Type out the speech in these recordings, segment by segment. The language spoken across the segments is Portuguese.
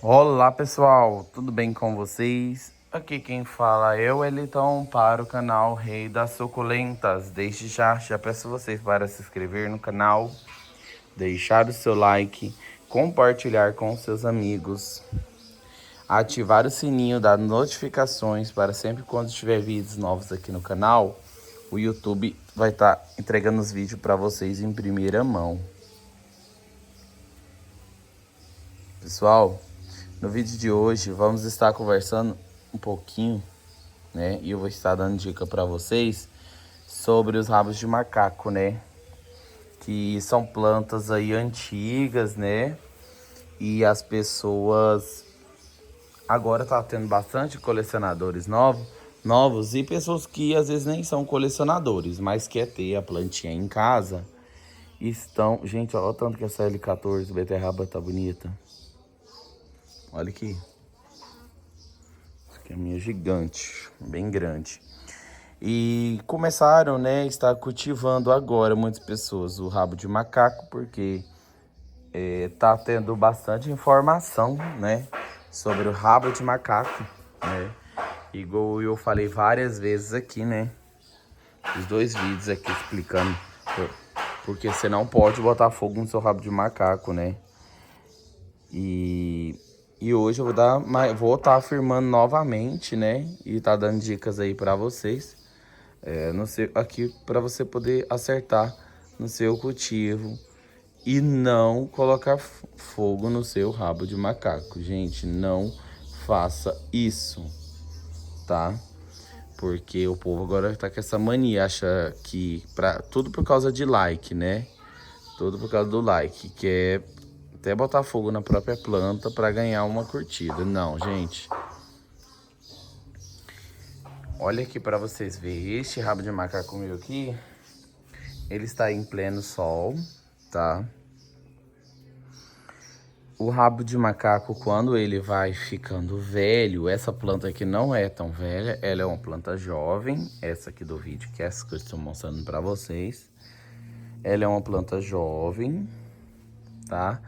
Olá pessoal, tudo bem com vocês? Aqui quem fala é o Elitão para o canal Rei das Suculentas. Desde já peço vocês para se inscrever no canal, deixar o seu like, compartilhar com seus amigos, ativar o sininho das notificações para sempre quando tiver vídeos novos aqui no canal, o YouTube vai estar entregando os vídeos para vocês em primeira mão. Pessoal, no vídeo de hoje vamos estar conversando um pouquinho, né? E eu vou estar dando dica para vocês sobre os rabos de macaco, né? Que são plantas aí antigas, né? E as pessoas agora tá tendo bastante colecionadores novos e pessoas que às vezes nem são colecionadores, mas quer ter a plantinha em casa. Estão, gente, olha o tanto que essa L14 beterraba tá bonita. Olha aqui. Essa aqui é a minha gigante, bem grande. E começaram, né, estar cultivando agora muitas pessoas o rabo de macaco, porque tá tendo bastante informação, né, sobre o rabo de macaco, né? Igual eu falei várias vezes aqui, né, os dois vídeos aqui explicando porque você não pode botar fogo no seu rabo de macaco, né? E hoje eu vou estar afirmando novamente, né, e tá dando dicas aí para vocês. No seu, aqui para você poder acertar no seu cultivo e não colocar fogo no seu rabo de macaco. Gente, não faça isso, tá? Porque o povo agora tá com essa mania, acha que tudo por causa de like, né? Tudo por causa do like, que é até botar fogo na própria planta para ganhar uma curtida. Não, gente. Olha aqui para vocês verem, este rabo de macaco meu aqui, ele está em pleno sol, tá? O rabo de macaco, quando ele vai ficando velho, essa planta aqui não é tão velha, ela é uma planta jovem, essa aqui do vídeo, que é essa que eu estou mostrando para vocês. Ela é uma planta jovem, tá?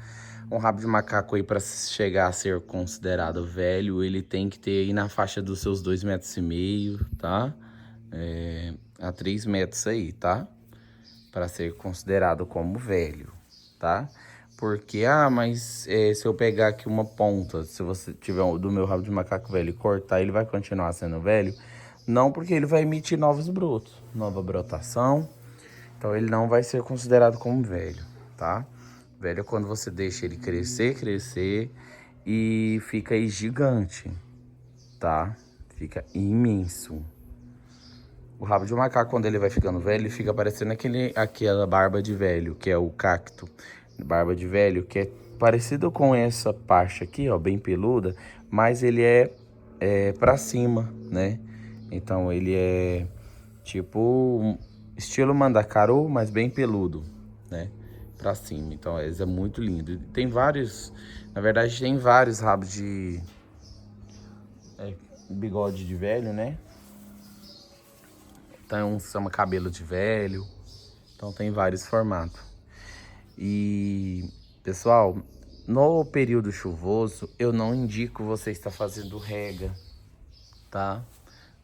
Um rabo de macaco aí, para chegar a ser considerado velho, ele tem que ter aí na faixa dos seus 2,5 metros, tá? A 3 metros aí, tá? Para ser considerado como velho, tá? Porque, mas se eu pegar aqui uma ponta, se você tiver do meu rabo de macaco velho e cortar, ele vai continuar sendo velho? Não, porque ele vai emitir novos brotos, nova brotação. Então ele não vai ser considerado como velho, tá? Velho é quando você deixa ele crescer e fica aí gigante, tá? Fica imenso. O rabo de macaco, quando ele vai ficando velho, ele fica parecendo aquela barba de velho, que é o cacto. Barba de velho, que é parecido com essa parte aqui, ó, bem peluda, mas ele é pra cima, né? Então ele é tipo estilo mandacaru, mas bem peludo, né? Pra cima. Então é muito lindo. Tem vários, na verdade tem vários rabos de bigode de velho, né? Então chama cabelo de velho. Então tem vários formatos. E, pessoal, no período chuvoso, eu não indico você estar fazendo rega, tá?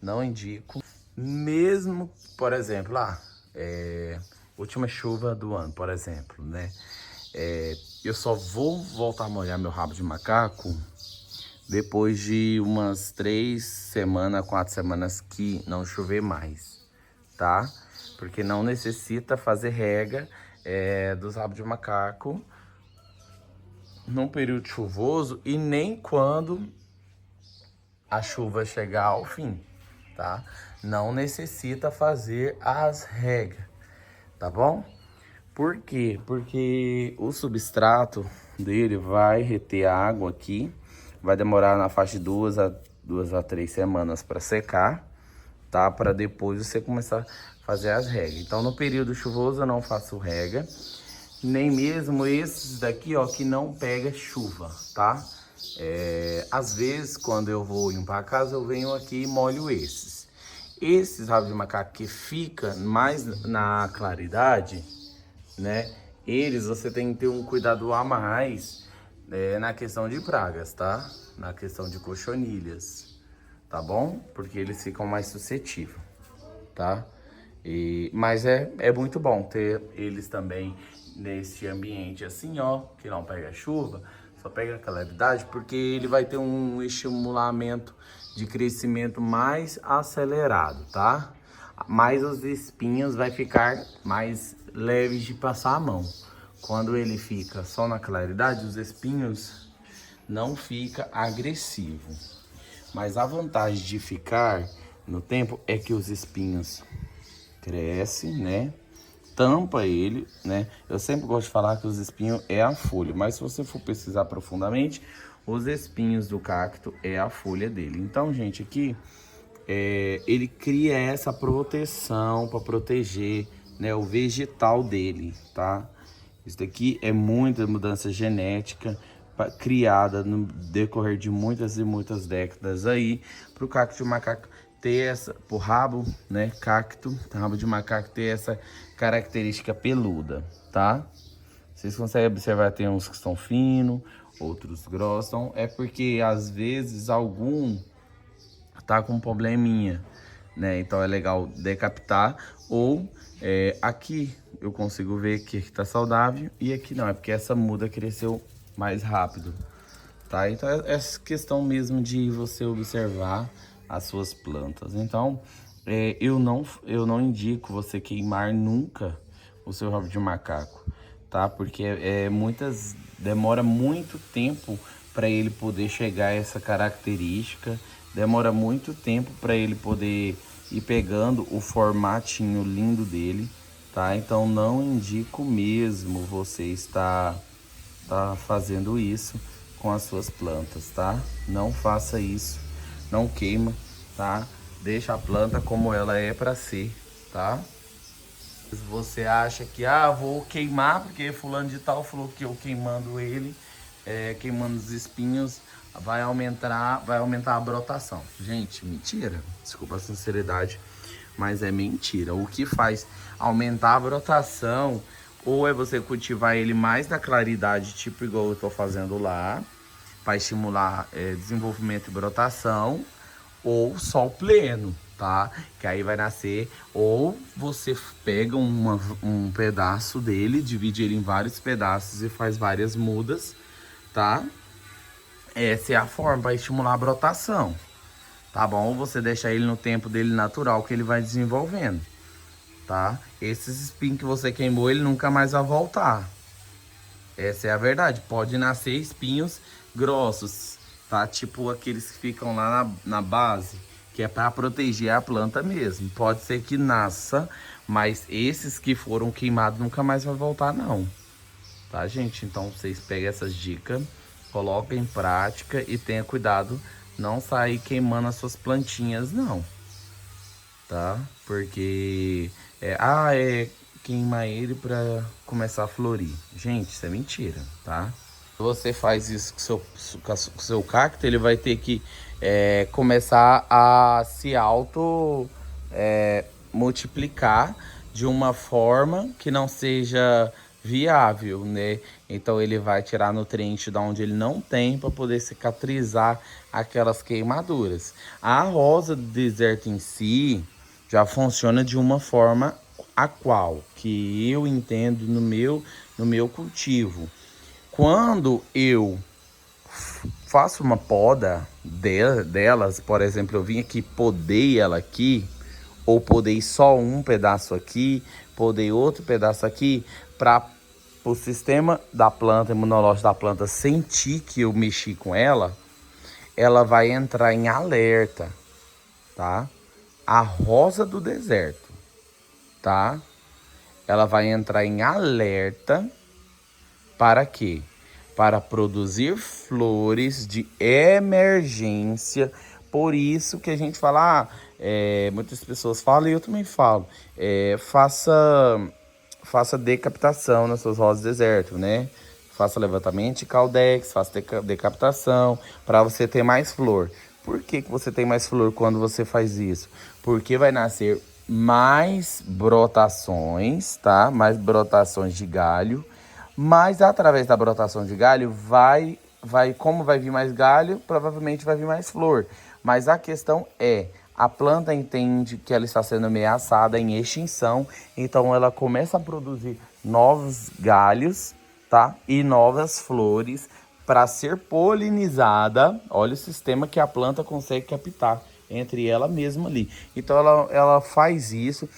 Não indico. Mesmo, por exemplo, última chuva do ano, por exemplo, né? Eu só vou voltar a molhar meu rabo de macaco depois de umas 3 semanas, 4 semanas que não chover mais, tá? Porque não necessita fazer rega dos rabos de macaco num período chuvoso e nem quando a chuva chegar ao fim, tá? Não necessita fazer as regas, tá bom? Por quê? Porque o substrato dele vai reter a água aqui, vai demorar na faixa de 2 a 3 semanas para secar, tá? Para depois você começar a fazer as regas. Então, no período chuvoso eu não faço rega, nem mesmo esses daqui, ó, que não pega chuva, tá? Às vezes, quando eu vou limpar a casa, eu venho aqui e molho esses. Esses rabos de macaco que fica mais na claridade, né? Eles você tem que ter um cuidado a mais na questão de pragas, tá? Na questão de cochonilhas, tá bom? Porque eles ficam mais suscetíveis, tá? Mas é muito bom ter eles também nesse ambiente assim, ó, que não pega chuva, só pega claridade, porque ele vai ter um estimulamento de crescimento mais acelerado, tá? Mas os espinhos vai ficar mais leves de passar a mão. Quando ele fica só na claridade, os espinhos não fica agressivo. Mas a vantagem de ficar no tempo é que os espinhos cresce, né? Tampa ele, né? Eu sempre gosto de falar que os espinhos é a folha, mas se você for pesquisar profundamente, os espinhos do cacto é a folha dele. Então, gente, aqui ele cria essa proteção para proteger, né, o vegetal dele, tá? Isso daqui é muita mudança genética criada no decorrer de muitas e muitas décadas aí para o cacto de macaco ter essa, pro rabo, né, rabo de macaco ter essa característica peluda, tá? Vocês conseguem observar, tem uns que são finos, outros grossos, então, é porque às vezes algum tá com um probleminha, né? Então é legal decapitar ou aqui eu consigo ver que aqui tá saudável e aqui não, é porque essa muda cresceu mais rápido, tá? Então é essa questão mesmo de você observar as suas plantas. Então eu não indico você queimar nunca o seu rabo de macaco, tá? Porque demora muito tempo para ele poder chegar a essa característica, demora muito tempo para ele poder ir pegando o formatinho lindo dele, tá? Então não indico mesmo você estar fazendo isso com as suas plantas, tá? Não faça isso, não queima, tá? Deixa a planta como ela é para ser, tá? Se você acha que, vou queimar porque fulano de tal falou que eu queimando ele, queimando os espinhos, vai aumentar a brotação. Gente, mentira. Desculpa a sinceridade, mas é mentira. O que faz aumentar a brotação ou é você cultivar ele mais na claridade, tipo igual eu tô fazendo lá, para estimular desenvolvimento e brotação, ou sol pleno, tá? Que aí vai nascer, ou você pega um pedaço dele, divide ele em vários pedaços e faz várias mudas, tá? Essa é a forma para estimular a brotação, tá bom? Você deixa ele no tempo dele natural que ele vai desenvolvendo, tá? Esses espinhos que você queimou, ele nunca mais vai voltar. Essa é a verdade. Pode nascer espinhos grossos, tá? Tipo aqueles que ficam lá na base, que é para proteger a planta mesmo. Pode ser que nasça, mas esses que foram queimados nunca mais vai voltar não. Tá, gente? Então vocês pegam essas dicas, coloquem em prática e tenha cuidado não sair queimando as suas plantinhas não, tá? Porque queima ele para começar a florir. Gente, isso é mentira, tá? Se você faz isso com o seu cacto, ele vai ter que começar a se multiplicar de uma forma que não seja viável, né? Então ele vai tirar nutriente de onde ele não tem para poder cicatrizar aquelas queimaduras. A rosa do deserto em si já funciona de uma forma a qual que eu entendo no meu cultivo. Quando eu faço uma poda delas, por exemplo, eu vim aqui, podei ela aqui, ou podei só um pedaço aqui, podei outro pedaço aqui, para o sistema da planta, imunológico da planta sentir que eu mexi com ela, ela vai entrar em alerta, tá? A rosa do deserto, tá? Ela vai entrar em alerta para quê? Para produzir flores de emergência. Por isso que a gente fala, muitas pessoas falam e eu também falo, faça decapitação nas suas rosas do deserto, né? Faça levantamento de caldex, faça decapitação para você ter mais flor. Por que você tem mais flor quando você faz isso? Porque vai nascer mais brotações, tá? Mais brotações de galho Mas através da brotação de galho, como vai vir mais galho, provavelmente vai vir mais flor. Mas a questão é, a planta entende que ela está sendo ameaçada em extinção, então ela começa a produzir novos galhos, tá? E novas flores para ser polinizada. Olha o sistema que a planta consegue captar entre ela mesma ali. Então ela faz isso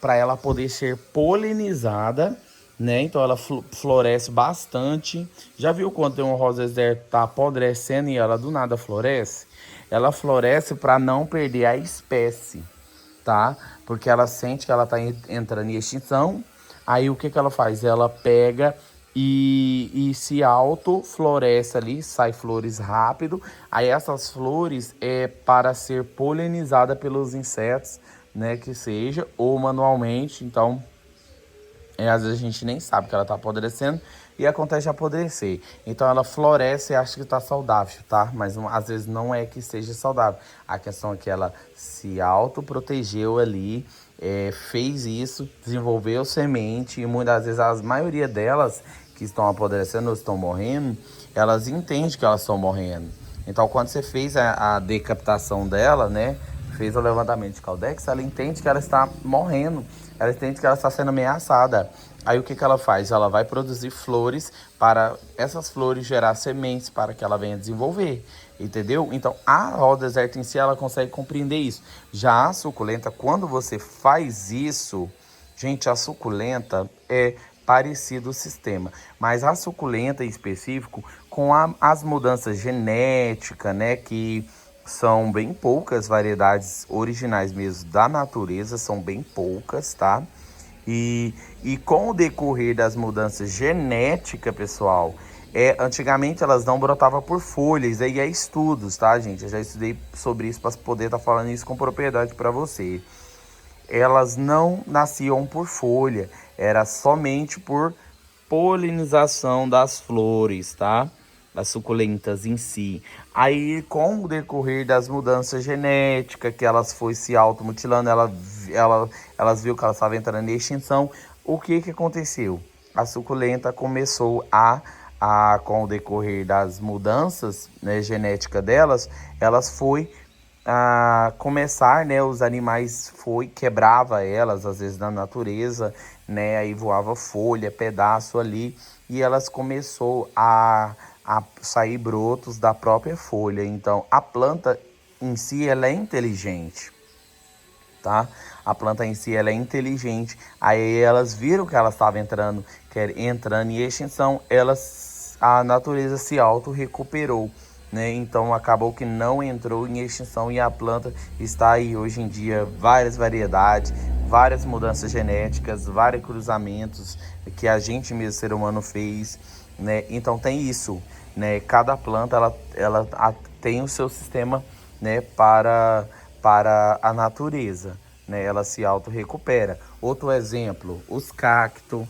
para ela poder ser polinizada, né? Então ela floresce bastante. Já viu quando tem um rosa deserto tá apodrecendo e ela do nada floresce? Ela floresce para não perder a espécie, tá? Porque ela sente que ela tá entrando em extinção. Aí o que que ela faz? Ela pega e se auto-floresce ali, sai flores rápido. Aí essas flores é para ser polinizada pelos insetos, né? Que seja, ou manualmente. Então, às vezes a gente nem sabe que ela tá apodrecendo e acontece de apodrecer. Então ela floresce e acha que tá saudável, tá? Mas às vezes não é que seja saudável. A questão é que ela se autoprotegeu ali, fez isso, desenvolveu semente e muitas vezes a maioria delas que estão apodrecendo ou estão morrendo, elas entendem que elas estão morrendo. Então quando você fez a decapitação dela, né? Fez o levantamento de Caldex, ela entende que ela está morrendo, ela entende que ela está sendo ameaçada. Aí o que que ela faz? Ela vai produzir flores para essas flores gerar sementes para que ela venha desenvolver, entendeu? Então a roda deserta em si, ela consegue compreender isso. Já a suculenta, quando você faz isso, gente, a suculenta é parecido o sistema, mas a suculenta em específico, com as mudanças genéticas, né, que são bem poucas variedades originais mesmo da natureza, são bem poucas, tá? E com o decorrer das mudanças genéticas, pessoal, antigamente elas não brotavam por folhas, aí é estudos, tá, gente? Eu já estudei sobre isso para poder estar falando isso com propriedade para você. Elas não nasciam por folha, era somente por polinização das flores, tá? Das suculentas em si. Aí, com o decorrer das mudanças genéticas, que elas foi se automutilando, elas viu que elas estavam entrando em extinção. O que que aconteceu? A suculenta começou com o decorrer das mudanças, né, genéticas delas, elas foi a começar, né, os animais quebrava elas, às vezes na natureza, né, aí voava folha, pedaço ali, e elas começou a sair brotos da própria folha. Então, a planta em si, ela é inteligente, tá? A planta em si, ela é inteligente. Aí elas viram que elas estavam entrando em extinção, a natureza se auto-recuperou, né? Então, acabou que não entrou em extinção e a planta está aí hoje em dia, várias variedades, várias mudanças genéticas, vários cruzamentos que a gente mesmo, ser humano, fez, né? Então tem isso, né? Cada planta ela tem o seu sistema, né, para a natureza, né? Ela se auto-recupera. Outro exemplo, os cactos,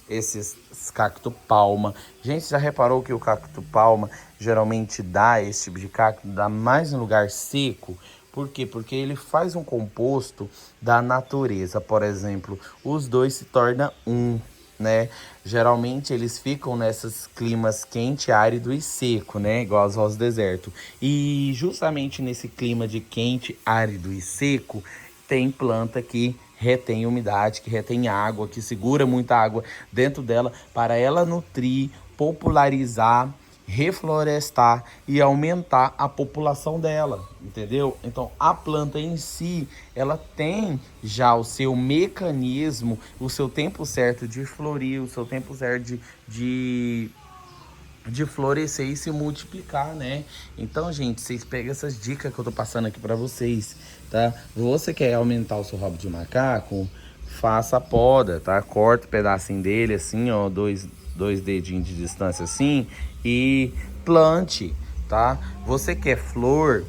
esses cacto palma. Gente, já reparou que o cacto palma geralmente esse tipo de cacto dá mais em lugar seco? Por quê? Porque ele faz um composto da natureza. Por exemplo, os dois se tornam um, né? Geralmente eles ficam nesses climas quente, árido e seco, né? Igual as rosas do deserto. E justamente nesse clima de quente, árido e seco, tem planta que retém umidade, que retém água, que segura muita água dentro dela para ela nutrir, popularizar, reflorestar e aumentar a população dela, entendeu? Então a planta em si, ela tem já o seu mecanismo, o seu tempo certo de florir, o seu tempo certo de florescer e se multiplicar, né? Então, gente, vocês pegam essas dicas que eu tô passando aqui para vocês, tá? Você quer aumentar o seu rabo de macaco? Faça a poda, tá? Corta um pedacinho dele assim, ó, dois dedinhos de distância assim e plante, tá? Você quer flor?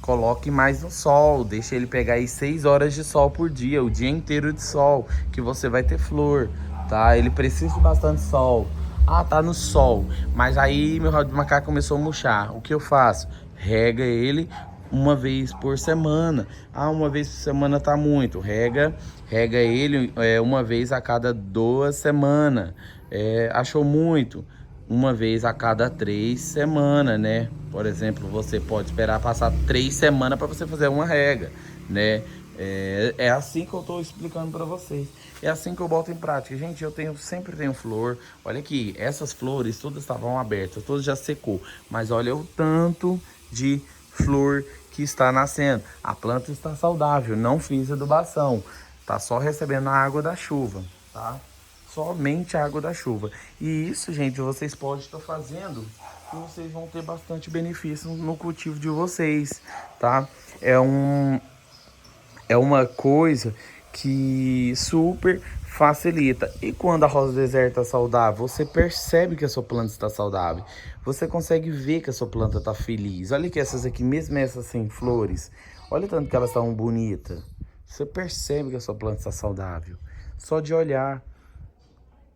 Coloque mais no sol, deixa ele pegar aí 6 horas de sol por dia, o dia inteiro de sol, que você vai ter flor, tá? Ele precisa de bastante sol. Ah, tá no sol, mas aí meu rabo de macaco começou a murchar. O que eu faço? Rega ele uma vez por semana. Ah, uma vez por semana tá muito. Rega ele uma vez a cada 2 semanas. Achou muito? Uma vez a cada 3 semanas, né? Por exemplo, você pode esperar passar 3 semanas para você fazer uma rega, né? É assim que eu tô explicando para vocês. É assim que eu boto em prática. Gente, sempre tenho flor. Olha aqui, essas flores todas estavam abertas, todas já secou. Mas olha o tanto de flor que está nascendo. A planta está saudável, não fiz adubação. Tá só recebendo a água da chuva, tá? Somente a água da chuva. E isso, gente, vocês podem estar fazendo e vocês vão ter bastante benefício no cultivo de vocês, tá? É um, é uma coisa que super facilita. E quando a rosa deserta está saudável, você percebe que a sua planta está saudável. Você consegue ver que a sua planta está feliz. Olha que essas aqui, mesmo essas sem flores, olha o tanto que elas estão bonitas. Você percebe que a sua planta está saudável. Só de olhar.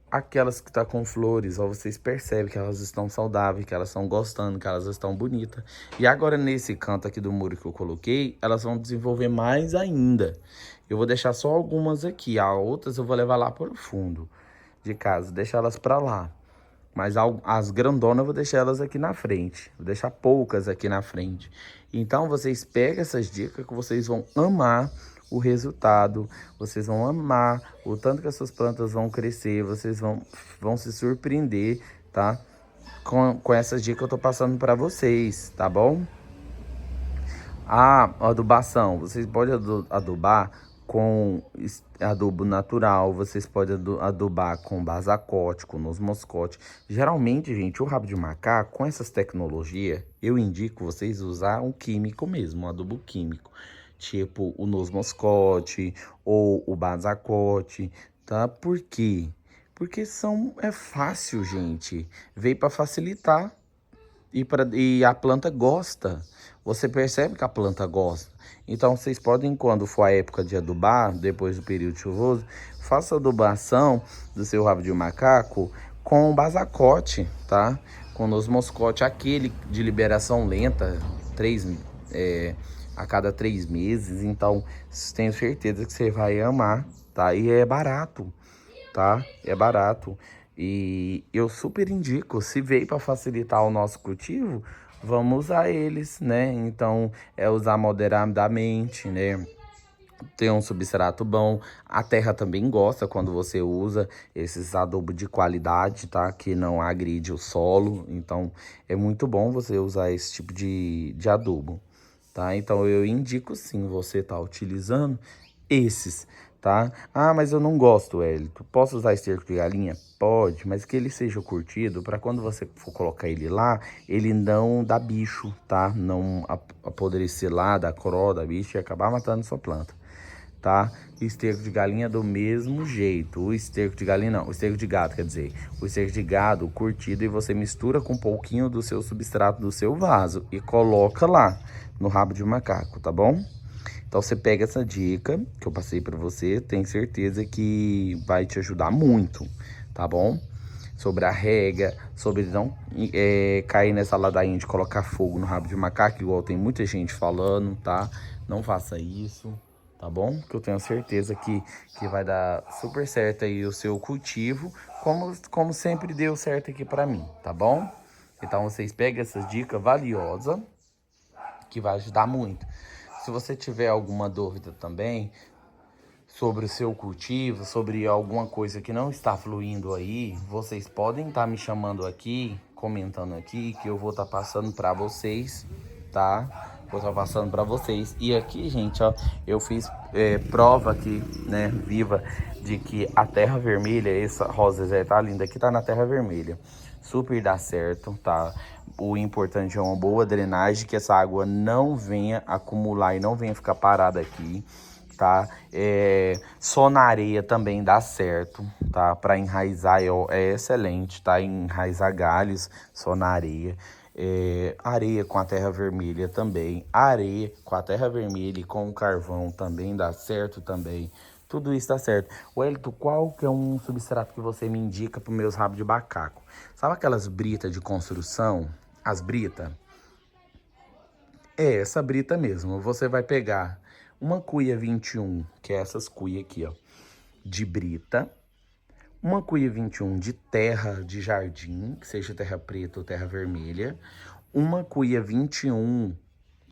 Aquelas que tá com flores, ó, vocês percebem que elas estão saudáveis, que elas estão gostando, que elas estão bonitas. E agora nesse canto aqui do muro que eu coloquei, elas vão desenvolver mais ainda. Eu vou deixar só algumas aqui, as outras eu vou levar lá para o fundo de casa, deixar elas para lá. Mas as grandonas eu vou deixar elas aqui na frente, vou deixar poucas aqui na frente. Então vocês pegam essas dicas que vocês vão amar o resultado, vocês vão amar o tanto que as suas plantas vão crescer, vocês vão se surpreender, tá? Com essas dicas que eu tô passando para vocês, tá bom? A adubação, vocês podem adubar com adubo natural, vocês podem adubar com basacótico, noz moscote. Geralmente, gente, o rabo de macaco, com essas tecnologias, eu indico vocês usar um químico mesmo, um adubo químico. Tipo o noz moscote ou o basacote, tá? Por quê? Porque é fácil, gente. Veio para facilitar e a planta gosta. Você percebe que a planta gosta. Então, vocês podem, quando for a época de adubar, depois do período chuvoso, faça a adubação do seu rabo de macaco com basacote, tá? Com noz moscote, aquele de liberação lenta, a cada 3 meses. Então, tenho certeza que você vai amar, tá? E é barato, tá? É barato. E eu super indico, se veio para facilitar o nosso cultivo, vamos usar eles, né? Então, usar moderadamente, né? Ter um substrato bom. A terra também gosta quando você usa esses adubos de qualidade, tá? Que não agride o solo. Então, é muito bom você usar esse tipo de adubo, tá? Então, eu indico sim você tá utilizando esses, tá? Ah, mas eu não gosto, Hélito. Posso usar esterco de galinha? Pode, mas que ele seja curtido para quando você for colocar ele lá, ele não dá bicho, tá? Não apodrecer lá, da coroa da bicho e acabar matando sua planta, tá? Esterco de galinha do mesmo jeito. O esterco de galinha não, o esterco de gado, quer dizer. O esterco de gado curtido e você mistura com um pouquinho do seu substrato do seu vaso e coloca lá no rabo de macaco, tá bom? Então você pega essa dica que eu passei para você, tenho certeza que vai te ajudar muito, tá bom? Sobre a rega, sobre não cair nessa ladainha de colocar fogo no rabo de macaco, igual tem muita gente falando, tá? Não faça isso, tá bom? Que eu tenho certeza que vai dar super certo aí o seu cultivo, como sempre deu certo aqui para mim, tá bom? Então vocês pegam essas dicas valiosas, que vai ajudar muito. Se você tiver alguma dúvida também sobre o seu cultivo, sobre alguma coisa que não está fluindo aí, vocês podem estar me chamando aqui, comentando aqui, que eu vou estar passando para vocês, tá? Vou estar passando para vocês. E aqui, gente, ó, eu fiz prova aqui, né, viva, de que a terra vermelha, essa rosa tá linda aqui, tá na terra vermelha. Super dá certo, tá? O importante é uma boa drenagem, que essa água não venha acumular e não venha ficar parada aqui, tá? Só na areia também dá certo, tá? Para enraizar é excelente, tá? Enraizar galhos só na areia. Areia com a terra vermelha também. Areia com a terra vermelha e com o carvão também dá certo também. Tudo isso dá certo. Wellington, qual que é um substrato que você me indica para os meus rabos de macaco? Sabe aquelas britas de construção? As britas? É essa brita mesmo. Você vai pegar uma cuia 21, que é essas cuias aqui, ó, de brita. Uma cuia 21 de terra de jardim, que seja terra preta ou terra vermelha. Uma cuia 21,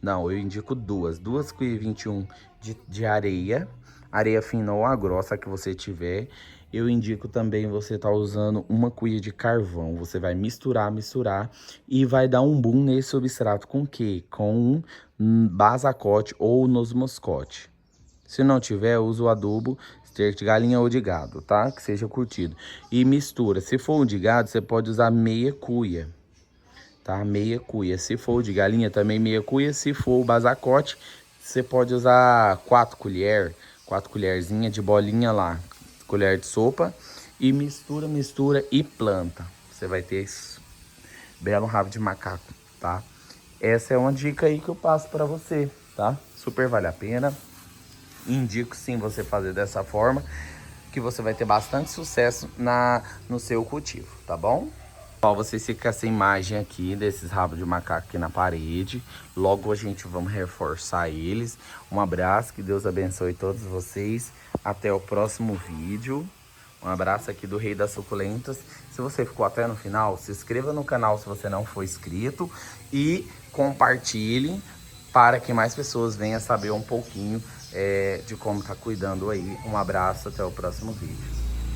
não, eu indico duas cuias 21 de areia. Areia fina ou a grossa que você tiver. Eu indico também você tá usando uma cuia de carvão. Você vai misturar e vai dar um boom nesse substrato com o quê? Com basacote ou noz moscote. Se não tiver, usa o adubo esterco de galinha ou de gado, tá? Que seja curtido. E mistura. Se for o de gado, você pode usar meia cuia, tá? Meia cuia. Se for o de galinha, também meia cuia. Se for o basacote, você pode usar 4 colherzinhas de bolinha lá, colher de sopa. E mistura e planta. Você vai ter esse belo rabo de macaco, tá? Essa é uma dica aí que eu passo pra você, tá? Super vale a pena. Indico sim você fazer dessa forma, que você vai ter bastante sucesso no seu cultivo, tá bom? Ó, você fica essa imagem aqui desses rabos de macaco aqui na parede. Logo a gente vamos reforçar eles. Um abraço, que Deus abençoe todos vocês. Até o próximo vídeo. Um abraço aqui do Rei das Suculentas. Se você ficou até no final, se inscreva no canal se você não for inscrito. E compartilhe para que mais pessoas venham saber um pouquinho de como tá cuidando aí. Um abraço, até o próximo vídeo.